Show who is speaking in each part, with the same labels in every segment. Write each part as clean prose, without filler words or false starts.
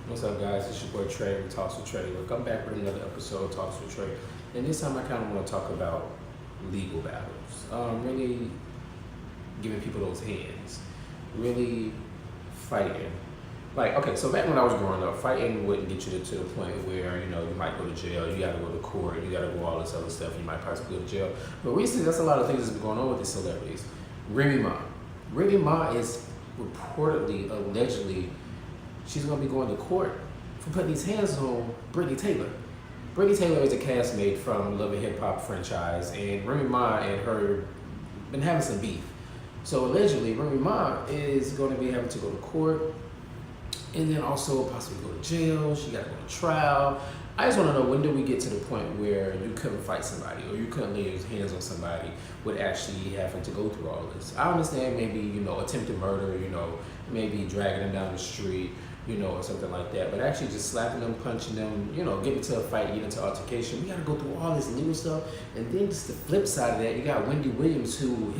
Speaker 1: What's up, guys? It's your boy Trey with Talks with Trey. Look, I'm back with another episode of Talks with Trey, and this time I kind of want to talk about legal battles. Really giving people those hands, really fighting. Like, okay, so back when I was growing up, fighting wouldn't get you to the point where you might go to jail, you got to go to court, you got to go all this other stuff, you might possibly go to jail. But recently, that's a lot of things that's been going on with these celebrities. Remy Ma is reportedly, allegedly, she's going to be going to court for putting these hands on Brittany Taylor. Brittany Taylor is a castmate from Love and Hip Hop franchise, and Remy Ma and her been having some beef. So allegedly, Remy Ma is going to be having to go to court, and then also possibly go to jail. She got to go to trial. I just want to know, when do we get to the point where you couldn't fight somebody or you couldn't lay your hands on somebody with actually having to go through all this? I understand maybe, attempted murder, maybe dragging them down the street, or something like that. But actually just slapping them, punching them, getting into a fight, getting into altercation. We got to go through all this legal stuff. And then just the flip side of that, you got Wendy Williams, who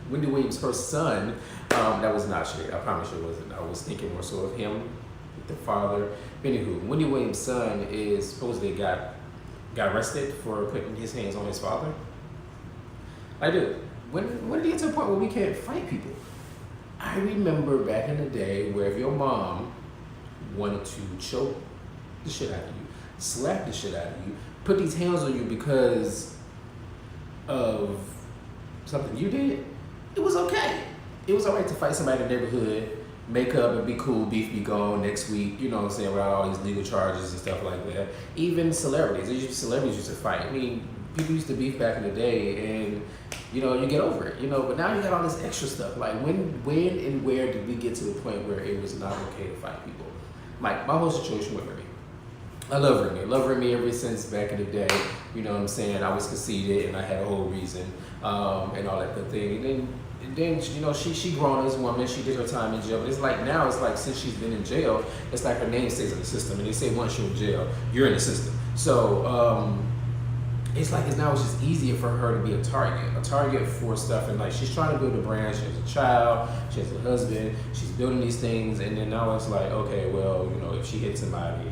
Speaker 1: Wendy Williams, her son, that was not straight. I promise you it wasn't. I was thinking more so of him, the father. Anywho, Wendy Williams' son is supposedly got arrested for putting his hands on his father. I do. When did it get to a point where we can't fight people? I remember back in the day where if your mom wanted to choke the shit out of you, slap the shit out of you, put these hands on you because of something you did, it was okay. It was alright to fight somebody in the neighborhood, make up and be cool, beef be gone next week, you know what I'm saying, without all these legal charges and stuff like that. Even celebrities used to fight. I mean, people used to beef back in the day, and you get over it, but now you got all this extra stuff. Like, when and where did we get to the point where it was not okay to fight people? Like, my whole situation with Remy. I love Remy. I love Remy ever since back in the day. You know what I'm saying? I was conceited and I had a whole reason, and all that good thing. And then she grown as a woman. She did her time in jail. But it's like since she's been in jail, it's like her name stays in the system. And they say once you're in jail, you're in the system. So it's just easier for her to be a target for stuff. And like, she's trying to build a brand. She has a child, she has a husband, she's building these things. And then now it's like, okay, well, if she hits somebody,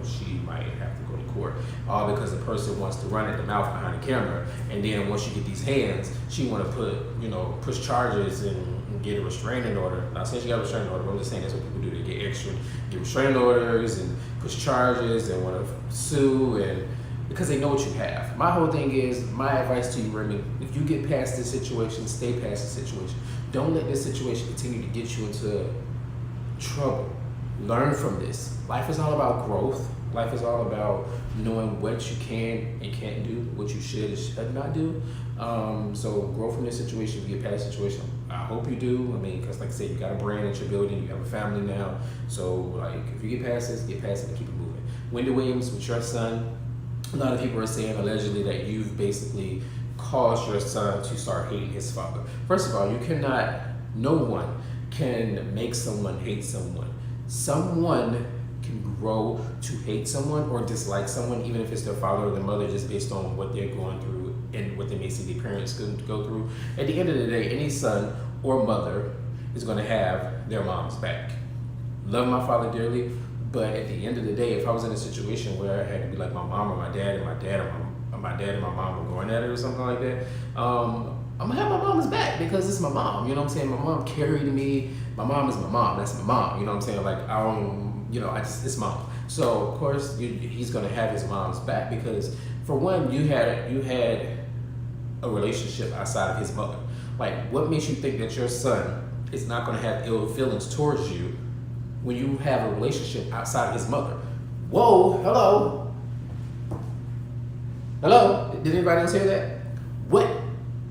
Speaker 1: she might have to go to court. All because the person wants to run at the mouth behind the camera. And then once you get these hands, she want to push charges and get a restraining order. Not saying she got a restraining order, but I'm just saying that's what people do. They get restraining orders and push charges and want to sue, and because they know what you have. My whole thing is, my advice to you, Remy, if you get past this situation, stay past the situation. Don't let this situation continue to get you into trouble. Learn from this. Life is all about growth. Life is all about knowing what you can and can't do, what you should and should not do. So grow from this situation, get past the situation. I hope you do. I mean, because like I said, you got a brand that you're building, you have a family now. So like, if you get past this, get past it and keep it moving. Wendy Williams, with your son, a lot of people are saying allegedly that you've basically caused your son to start hating his father. First of all, no one can make someone hate someone. Someone can grow to hate someone or dislike someone, even if it's their father or their mother, just based on what they're going through and what they may see their parents go through. At the end of the day, any son or mother is going to have their mom's back. Love my father dearly, but at the end of the day, if I was in a situation where I had to be like my mom or my dad, and my dad and my mom were going at it or something like that, I'm gonna have my mom's back because it's my mom. You know what I'm saying? My mom carried me. My mom is my mom. That's my mom. You know what I'm saying? Like, it's mom. So of course he's gonna have his mom's back because, for one, you had a relationship outside of his mother. Like, what makes you think that your son is not gonna have ill feelings towards you when you have a relationship outside of his mother? Whoa, hello? Did anybody else hear that? What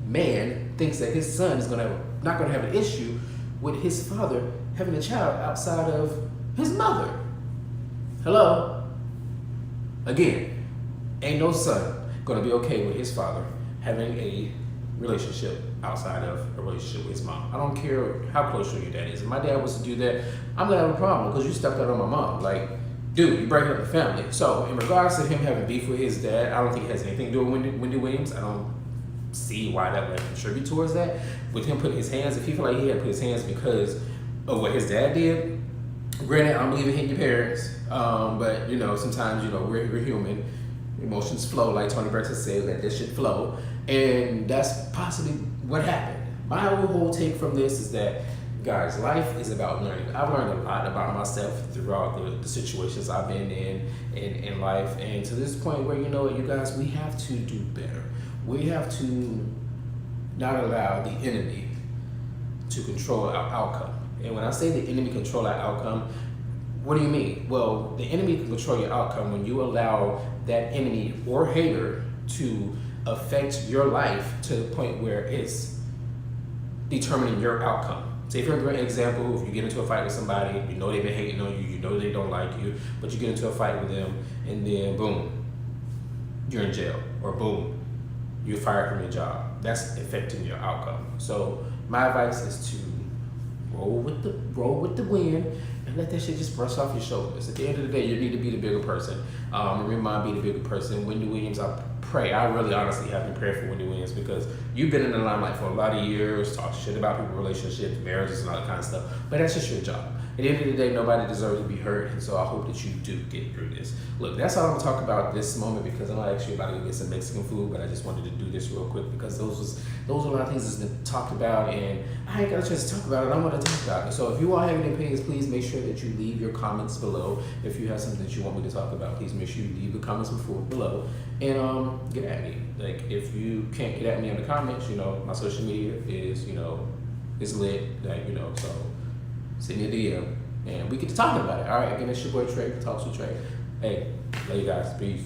Speaker 1: man thinks that his son is not gonna have an issue with his father having a child outside of his mother? Hello? Again, ain't no son gonna be okay with his father having a relationship outside of a relationship with his mom. I don't care how close your dad is. If my dad was to do that, I'm gonna have a problem because you stepped out on my mom. Like, dude, you're breaking up the family. So in regards to him having beef with his dad, I don't think it has anything to do with Wendy Williams. I don't see why that would contribute towards that. With him putting his hands, if he feel like he had to put his hands because of what his dad did, Granted, I don't believe in hitting your parents, but sometimes we're human. Emotions flow, like Tony Braxton said, let this shit flow, and that's possibly what happened. My whole take from this is that, guys, life is about learning. I've learned a lot about myself throughout the situations I've been in life, and to this point where you guys, we have to do better. We have to not allow the enemy to control our outcome. And when I say the enemy control our outcome, what do you mean? Well, the enemy can control your outcome when you allow that enemy or hater to affect your life to the point where it's determining your outcome. Say for example, if you get into a fight with somebody, they've been hating on you, they don't like you, but you get into a fight with them, and then boom, you're in jail, or boom, you're fired from your job. That's affecting your outcome. So my advice is to roll with the wind and let that shit just brush off your shoulders. At the end of the day, you need to be the bigger person. Remind me the bigger person. Wendy Williams, I really honestly have been praying for Wendy Williams, because you've been in the limelight for a lot of years, talk shit about people's relationships, marriages, and all that kind of stuff. But that's just your job. At the end of the day, nobody deserves to be hurt, and so I hope that you do get through this. Look, that's all I'm gonna talk about this moment, because I'm not actually about to get some Mexican food, but I just wanted to do this real quick because those are a lot of things that's been talked about, and I ain't got a chance to talk about it. I want to talk about it. So if you all have any opinions, please make sure that you leave your comments below. If you have something that you want me to talk about, please make sure you leave the comments below, and get at me. Like, if you can't get at me in the comments, my social media is is lit. So send me a DM and we get to talking about it. All right, again, it's your boy Trey. Talks with Trey. Hey, love you guys. Peace.